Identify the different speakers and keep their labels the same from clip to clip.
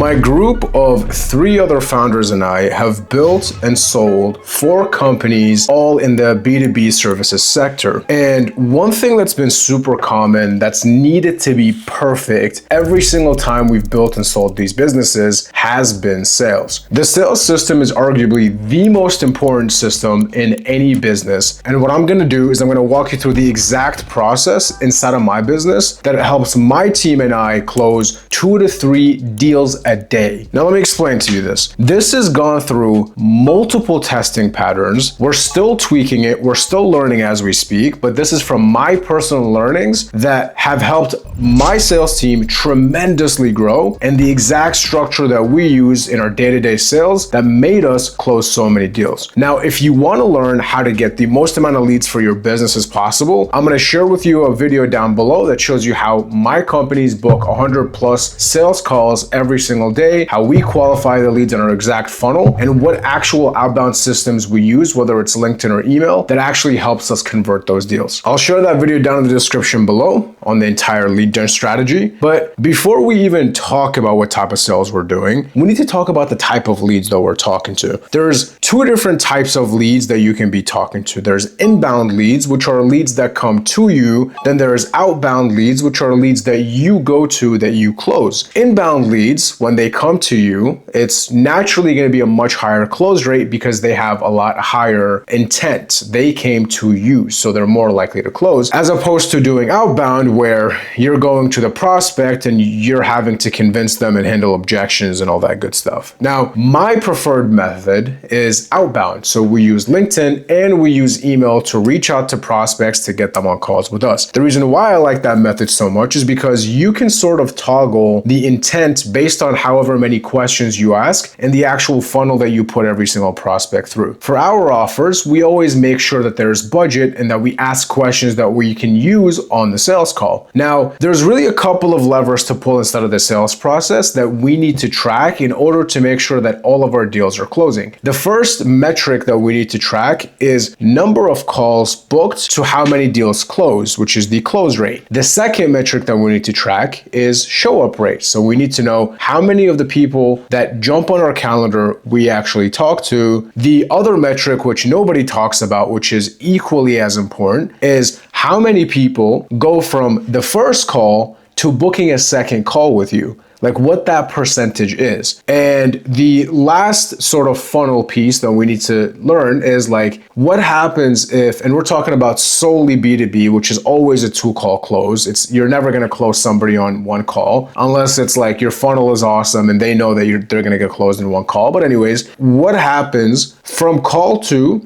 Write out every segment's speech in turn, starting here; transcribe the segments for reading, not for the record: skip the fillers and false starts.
Speaker 1: My group of 3 other founders and I have built and sold 4 companies, all in the B2B services sector. And one thing that's been super common that's needed to be perfect every single time we've built and sold these businesses has been sales. The sales system is arguably the most important system in any business. And what I'm gonna do is I'm gonna walk you through the exact process inside of my business that helps my team and I close 2 to 3 deals a day. Now let me explain to you this. This has gone through multiple testing patterns. We're still tweaking it. We're still learning as we speak, but this is from my personal learnings that have helped my sales team tremendously grow, and the exact structure that we use in our day-to-day sales that made us close so many deals. Now, if you want to learn how to get the most amount of leads for your business as possible, I'm going to share with you a video down below that shows you how my companies book 100 plus sales calls every single day, how we qualify the leads in our exact funnel, and what actual outbound systems we use, whether it's LinkedIn or email, that actually helps us convert those deals. I'll share that video down in the description below on the entire lead gen strategy. But before we even talk about what type of sales we're doing, we need to talk about the type of leads that we're talking to. There's 2 different types of leads that you can be talking to. There's inbound leads, which are leads that come to you. Then there's outbound leads, which are leads that you go to, that you close. Inbound leads, when they come to you, it's naturally going to be a much higher close rate because they have a lot higher intent. They came to you, so they're more likely to close, as opposed to doing outbound where you're going to the prospect and you're having to convince them and handle objections and all that good stuff. Now, my preferred method is outbound. So we use LinkedIn and we use email to reach out to prospects to get them on calls with us. The reason why I like that method so much is because you can sort of toggle the intent based on however many questions you ask and the actual funnel that you put every single prospect through. For our offers, we always make sure that there's budget and that we ask questions that we can use on the sales call. Now, there's really a couple of levers to pull inside of the sales process that we need to track in order to make sure that all of our deals are closing. The first metric that we need to track is number of calls booked to how many deals close, which is the close rate. The second metric that we need to track is show up rate. So we need to know how many of the people that jump on our calendar we actually talk to. The other metric, which nobody talks about, which is equally as important, is how many people go from the first call to booking a second call with you, like what that percentage is. And the last sort of funnel piece that we need to learn is like, what happens if, and we're talking about solely B2B, which is always a 2-call close. You're never going to close somebody on 1 call unless it's like your funnel is awesome and they know that they're going to get closed in 1 call. But anyways, what happens from call to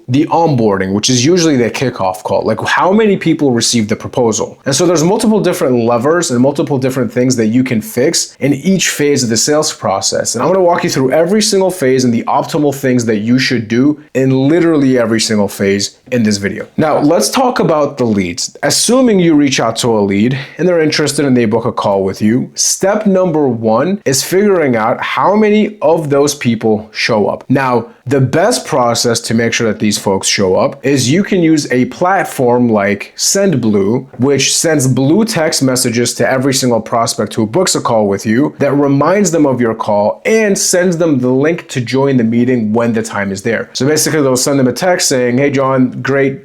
Speaker 1: the onboarding, which is usually the kickoff call? Like how many people receive the proposal? And so there's multiple different levers and multiple different things that you can fix in each phase of the sales process. And I'm going to walk you through every single phase and the optimal things that you should do in literally every single phase in this video. Now, let's talk about the leads. Assuming you reach out to a lead and they're interested and they book a call with you, step number 1 is figuring out how many of those people show up. Now, the best process to make sure that these folks show up is you can use a platform like SendBlue, which sends blue text messages to every single prospect who books a call with you that reminds them of your call and sends them the link to join the meeting when the time is there. So basically they'll send them a text saying, hey John, great,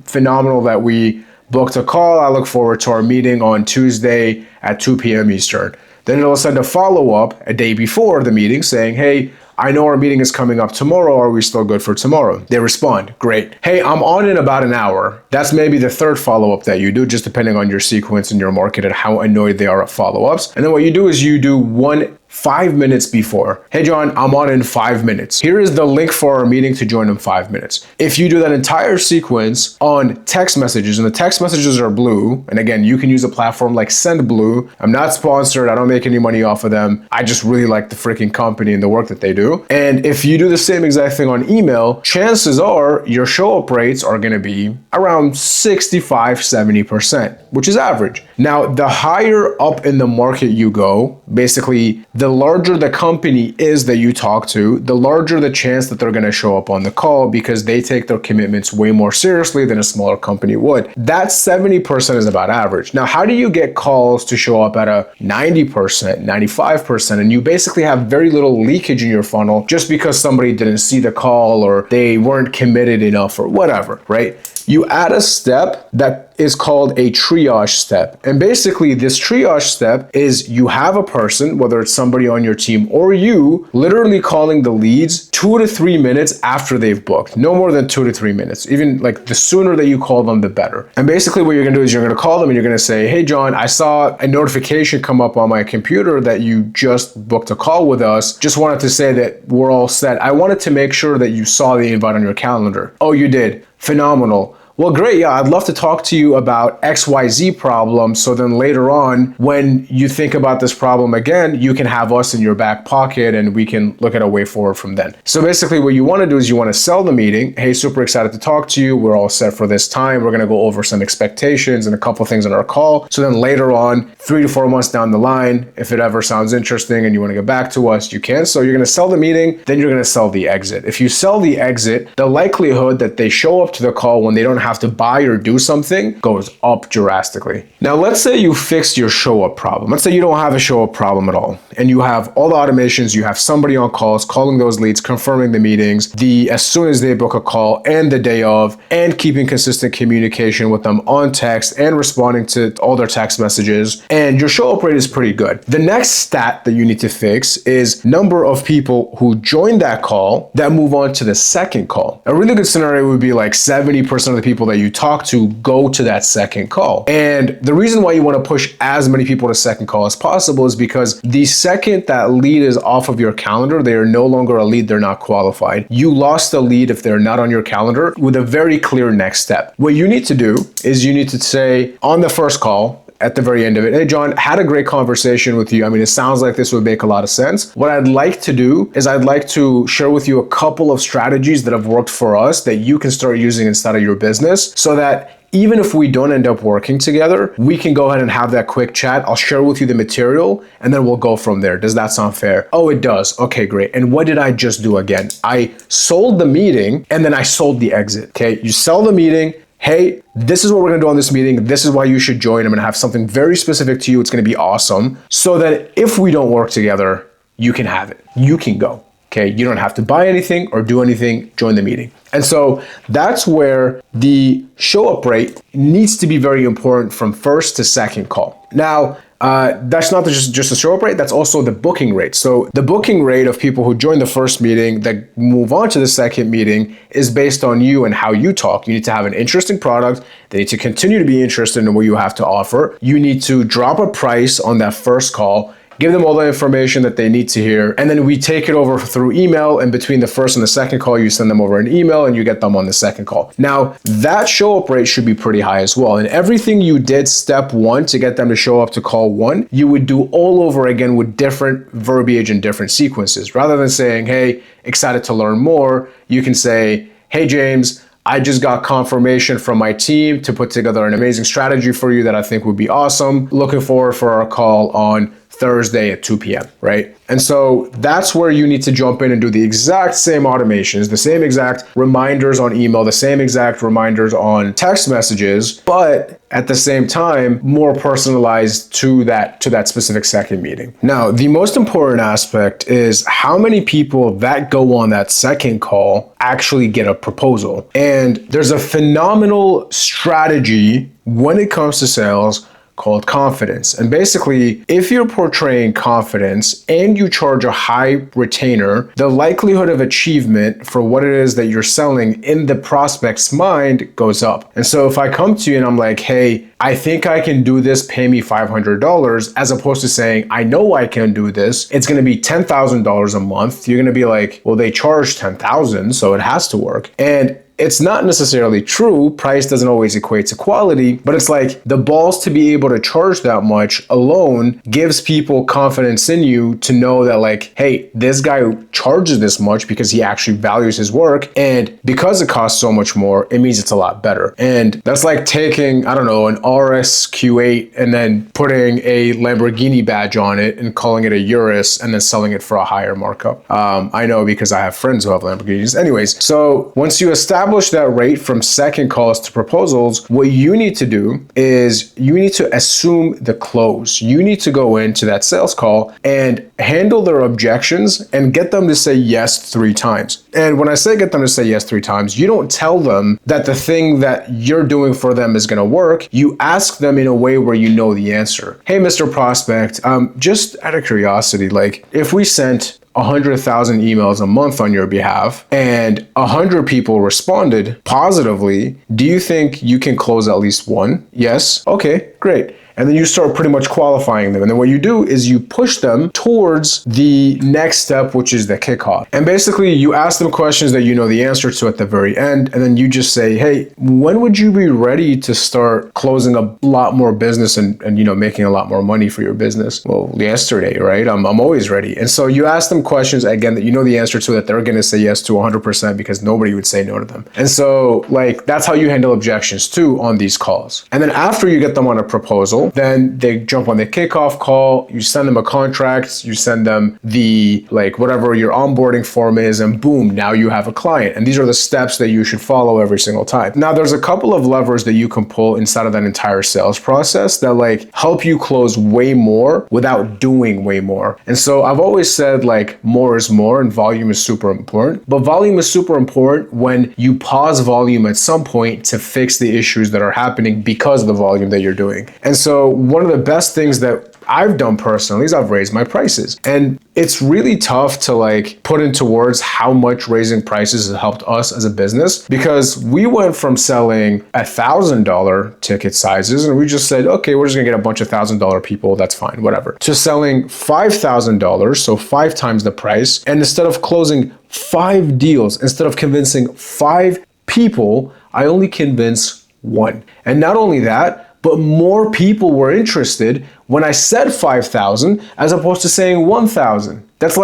Speaker 1: phenomenal that we booked a call. I look forward to our meeting on Tuesday at 2 p.m. Eastern. Then it'll send a follow-up a day before the meeting saying, hey, I know our meeting is coming up tomorrow. Are we still good for tomorrow? They respond, great. Hey, I'm on in about an hour. That's maybe the 3rd follow-up that you do, just depending on your sequence and your market and how annoyed they are at follow-ups. And then what you do is you do 1 5 minutes before. Hey John, I'm on in 5 minutes. Here is the link for our meeting to join in 5 minutes. If you do that entire sequence on text messages, and the text messages are blue, and again, you can use a platform like SendBlue. I'm not sponsored. I don't make any money off of them. I just really like the freaking company and the work that they do. And if you do the same exact thing on email, chances are your show up rates are going to be around 65-70%, which is average. Now, the higher up in the market you go, basically the larger the company is that you talk to, the larger the chance that they're going to show up on the call because they take their commitments way more seriously than a smaller company would. That 70% is about average. Now, how do you get calls to show up at a 90%, 95%, and you basically have very little leakage in your funnel just because somebody didn't see the call or they weren't committed enough or whatever, right? You add a step that is called a triage step. And basically this triage step is you have a person, whether it's somebody on your team or you, literally calling the leads 2 to 3 minutes after they've booked. No more than 2 to 3 minutes. Even like the sooner that you call them, the better. And basically what you're gonna do is you're gonna call them and you're gonna say, hey John, I saw a notification come up on my computer that you just booked a call with us. Just wanted to say that we're all set. I wanted to make sure that you saw the invite on your calendar. Oh, you did. Phenomenal. Well, great. Yeah, I'd love to talk to you about XYZ problem. So then later on, when you think about this problem again, you can have us in your back pocket and we can look at a way forward from then. So basically what you want to do is you want to sell the meeting. Hey, super excited to talk to you. We're all set for this time. We're going to go over some expectations and a couple things on our call. So then later on, 3 to 4 months down the line, if it ever sounds interesting and you want to get back to us, you can. So you're going to sell the meeting, then you're going to sell the exit. If you sell the exit, the likelihood that they show up to the call when they don't have to buy or do something goes up drastically. Now, let's say you fixed your show up problem. Let's say you don't have a show up problem at all. And you have all the automations, you have somebody on calls, calling those leads, confirming the meetings, as soon as they book a call and the day of, and keeping consistent communication with them on text and responding to all their text messages. And your show up rate is pretty good. The next stat that you need to fix is number of people who join that call that move on to the second call. A really good scenario would be like 70% of the people that you talk to go to that second call. And the reason why you want to push as many people to second call as possible is because the second that lead is off of your calendar, they are no longer a lead, they're not qualified. You lost a lead if they're not on your calendar with a very clear next step. What you need to do is you need to say on the first call, at the very end of it, hey John, had a great conversation with you. I mean, it sounds like this would make a lot of sense. What I'd like to do is I'd like to share with you a couple of strategies that have worked for us that you can start using inside of your business so that even if we don't end up working together, we can go ahead and have that quick chat. I'll share with you the material and then we'll go from there. Does that sound fair? Oh, it does. Okay, great. And what did I just do again? I sold the meeting and then I sold the exit. Okay, you sell the meeting. Hey, this is what we're gonna do on this meeting. This is why you should join. I'm gonna have something very specific to you. It's gonna be awesome. So that if we don't work together, you can have it. You can go. Okay, you don't have to buy anything or do anything, join the meeting. And so that's where the show up rate needs to be very important from first to second call. Now, that's not just the show up rate, that's also the booking rate. So the booking rate of people who join the first meeting that move on to the second meeting is based on you and how you talk. You need to have an interesting product. They need to continue to be interested in what you have to offer. You need to drop a price on that first call. Give them all the information that they need to hear. And then we take it over through email. And between the first and the second call, you send them over an email and you get them on the second call. Now, that show up rate should be pretty high as well. And everything you did step one to get them to show up to call one, you would do all over again with different verbiage and different sequences. Rather than saying, hey, excited to learn more, you can say, hey, James, I just got confirmation from my team to put together an amazing strategy for you that I think would be awesome. Looking forward for our call on Thursday at 2 p.m., right? And so that's where you need to jump in and do the exact same automations, the same exact reminders on email, the same exact reminders on text messages, but at the same time, more personalized to that specific second meeting. Now, the most important aspect is how many people that go on that second call actually get a proposal. And there's a phenomenal strategy when it comes to sales called confidence. And basically, if you're portraying confidence and you charge a high retainer, the likelihood of achievement for what it is that you're selling in the prospect's mind goes up. And so if I come to you and I'm like, hey, I think I can do this, pay me $500, as opposed to saying, I know I can do this, it's gonna be $10,000 a month, you're gonna be like, well, they charge $10,000, so it has to work. And it's not necessarily true. Price doesn't always equate to quality, but it's like the balls to be able to charge that much alone gives people confidence in you to know that like, hey, this guy charges this much because he actually values his work. And because it costs so much more, it means it's a lot better. And that's like taking, I don't know, an RS Q8 and then putting a Lamborghini badge on it and calling it a Urus and then selling it for a higher markup. I know because I have friends who have Lamborghinis. Anyways, so once you establish that rate from second calls to proposals, what you need to do is you need to assume the close. You need to go into that sales call and handle their objections and get them to say yes 3 times. And when I say get them to say yes 3 times, you don't tell them that the thing that you're doing for them is going to work. You ask them in a way where you know the answer. Hey, Mr. Prospect, just out of curiosity, like if we sent 100,000 emails a month on your behalf and 100 people responded positively, do you think you can close at least 1? Yes. Okay, great. And then you start pretty much qualifying them. And then what you do is you push them towards the next step, which is the kickoff. And basically you ask them questions that you know the answer to at the very end. And then you just say, hey, when would you be ready to start closing a lot more business and making a lot more money for your business? Well, yesterday, right? I'm always ready. And so you ask them questions, again, that you know the answer to, that they're going to say yes to 100% because nobody would say no to them. And so like, that's how you handle objections too on these calls. And then after you get them on a proposal, then they jump on the kickoff call, you send them a contract, you send them the whatever your onboarding form is, and boom, now you have a client. And these are the steps that you should follow every single time. Now there's a couple of levers that you can pull inside of that entire sales process that help you close way more without doing way more. And so I've always said more is more and volume is super important, but volume is super important when you pause volume at some point to fix the issues that are happening because of the volume that you're doing. And so one of the best things that I've done personally is I've raised my prices. And it's really tough to put into words how much raising prices has helped us as a business, because we went from selling $1,000 ticket sizes and we just said, okay, we're just gonna get a bunch of $1,000 people, that's fine, whatever, to selling $5,000, so 5 times the price. And instead of closing 5 deals, instead of convincing 5 people, I only convinced 1. And not only that, but more people were interested when I said 5,000 as opposed to saying 1,000. That's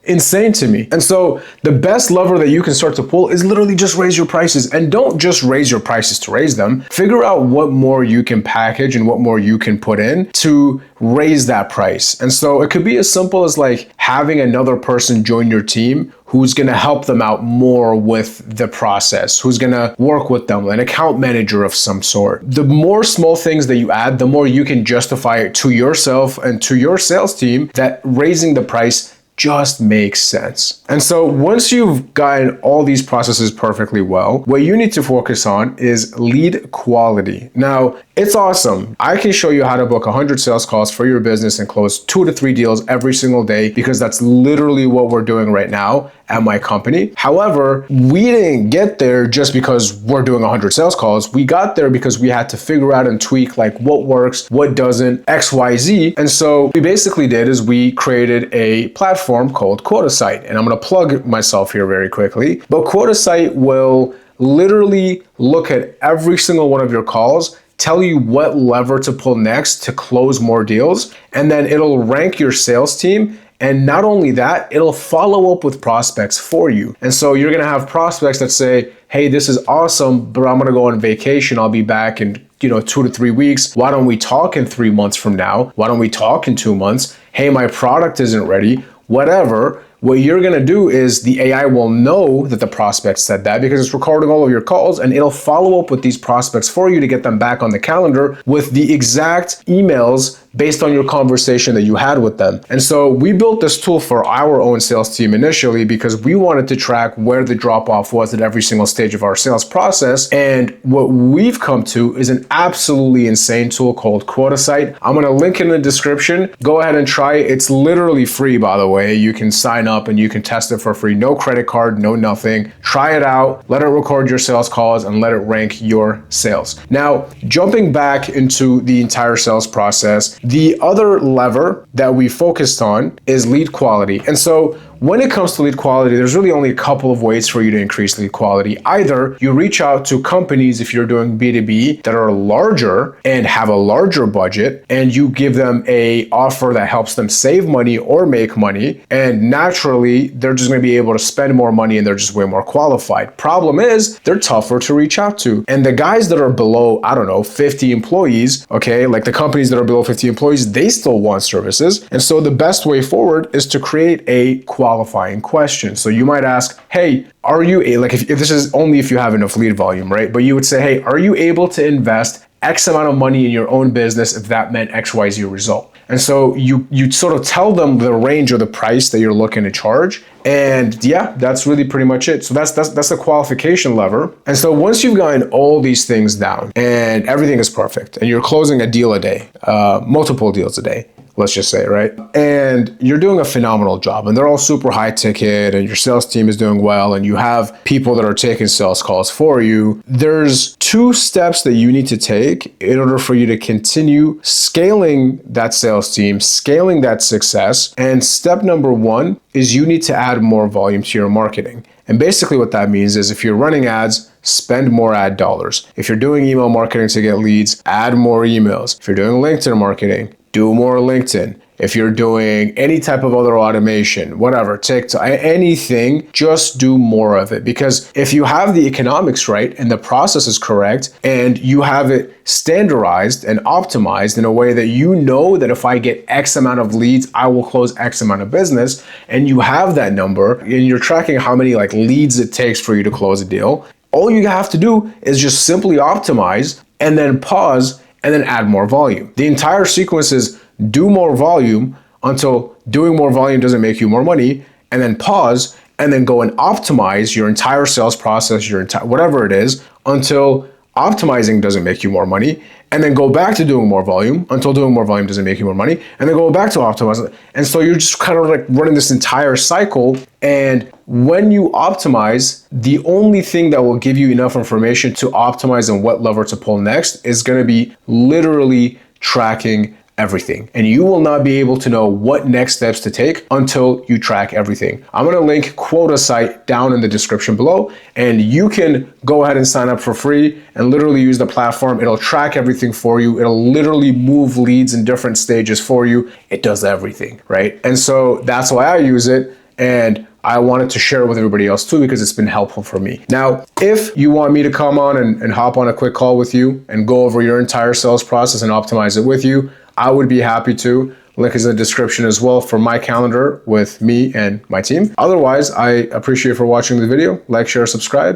Speaker 1: insane to me. And so the best lever that you can start to pull is literally just raise your prices. And don't just raise your prices to raise them. Figure out what more you can package and what more you can put in to raise that price. And so it could be as simple as having another person join your team who's going to help them out more with the process, who's going to work with them, an account manager of some sort. The more small things that you add, the more you can justify it to yourself and to your sales team that raising the price just makes sense. And so once you've gotten all these processes perfectly well, what you need to focus on is lead quality. Now, it's awesome. I can show you how to book 100 sales calls for your business and close 2 to 3 deals every single day, because that's literally what we're doing right now at my company. However, we didn't get there just because we're doing 100 sales calls. We got there because we had to figure out and tweak what works, what doesn't, X, Y, Z. And so what we basically did is we created a platform called QuotaSite. And I'm gonna plug myself here very quickly, but QuotaSite will literally look at every single one of your calls, tell you what lever to pull next to close more deals, and then it'll rank your sales team. And not only that, it'll follow up with prospects for you. And so you're gonna have prospects that say, hey, this is awesome, but I'm gonna go on vacation. I'll be back in 2 to 3 weeks. Why don't we talk in 3 months from now? Why don't we talk in 2 months? Hey, my product isn't ready, whatever. What you're gonna do is the AI will know that the prospect said that because it's recording all of your calls, and it'll follow up with these prospects for you to get them back on the calendar with the exact emails based on your conversation that you had with them. And so we built this tool for our own sales team initially because we wanted to track where the drop off was at every single stage of our sales process. And what we've come to is an absolutely insane tool called QuotaSite. I'm gonna link in the description. Go ahead and try it. It's literally free, by the way. You can sign up and you can test it for free. No credit card, no nothing. Try it out, let it record your sales calls, and let it rank your sales. Now, jumping back into the entire sales process, the other lever that we focused on is lead quality. And so when it comes to lead quality, there's really only a couple of ways for you to increase lead quality. Either you reach out to companies, if you're doing B2B, that are larger and have a larger budget, and you give them a offer that helps them save money or make money, and naturally they're just going to be able to spend more money and they're just way more qualified. Problem is, they're tougher to reach out to. And the guys that are below, I don't know, 50 employees, okay, like the companies that are below 50 employees, they still want services. And so the best way forward is to create a qualifying question. So you might ask, hey, are you, like if this is only if you have enough lead volume, right? But you would say, hey, are you able to invest X amount of money in your own business if that meant XYZ result? And so you sort of tell them the range or the price that you're looking to charge. And yeah, that's really pretty much it. So that's the qualification lever. And so once you've gotten all these things down and everything is perfect and you're closing a deal a day, multiple deals a day, let's just say, right? And you're doing a phenomenal job and they're all super high ticket and your sales team is doing well and you have people that are taking sales calls for you. There's 2 steps that you need to take in order for you to continue scaling that sales team, scaling that success. And step number 1 is you need to add more volume to your marketing. And basically what that means is if you're running ads, spend more ad dollars. If you're doing email marketing to get leads, add more emails. If you're doing LinkedIn marketing, do more LinkedIn. If you're doing any type of other automation, whatever, TikTok, anything, just do more of it. Because if you have the economics right and the process is correct and you have it standardized and optimized in a way that you know that if I get X amount of leads, I will close X amount of business, and you have that number and you're tracking how many like leads it takes for you to close a deal, all you have to do is just simply optimize and then pause and then add more volume. The entire sequence is do more volume until doing more volume doesn't make you more money, and then pause and then go and optimize your entire sales process, your entire whatever it is, until optimizing doesn't make you more money, and then go back to doing more volume until doing more volume doesn't make you more money, and then go back to optimizing. And so you're just kind of like running this entire cycle. And when you optimize, the only thing that will give you enough information to optimize and what lever to pull next is going to be literally tracking everything. And you will not be able to know what next steps to take until you track everything. I'm going to link Quota site down in the description below, and you can go ahead and sign up for free and literally use the platform. It'll track everything for you. It'll literally move leads in different stages for you. It does everything, right? And so that's why I use it. And I wanted to share it with everybody else too, because it's been helpful for me. Now, if you want me to come on and hop on a quick call with you and go over your entire sales process and optimize it with you, I would be happy to. Link is in the description as well for my calendar with me and my team. Otherwise, I appreciate you for watching the video. Like, share, subscribe.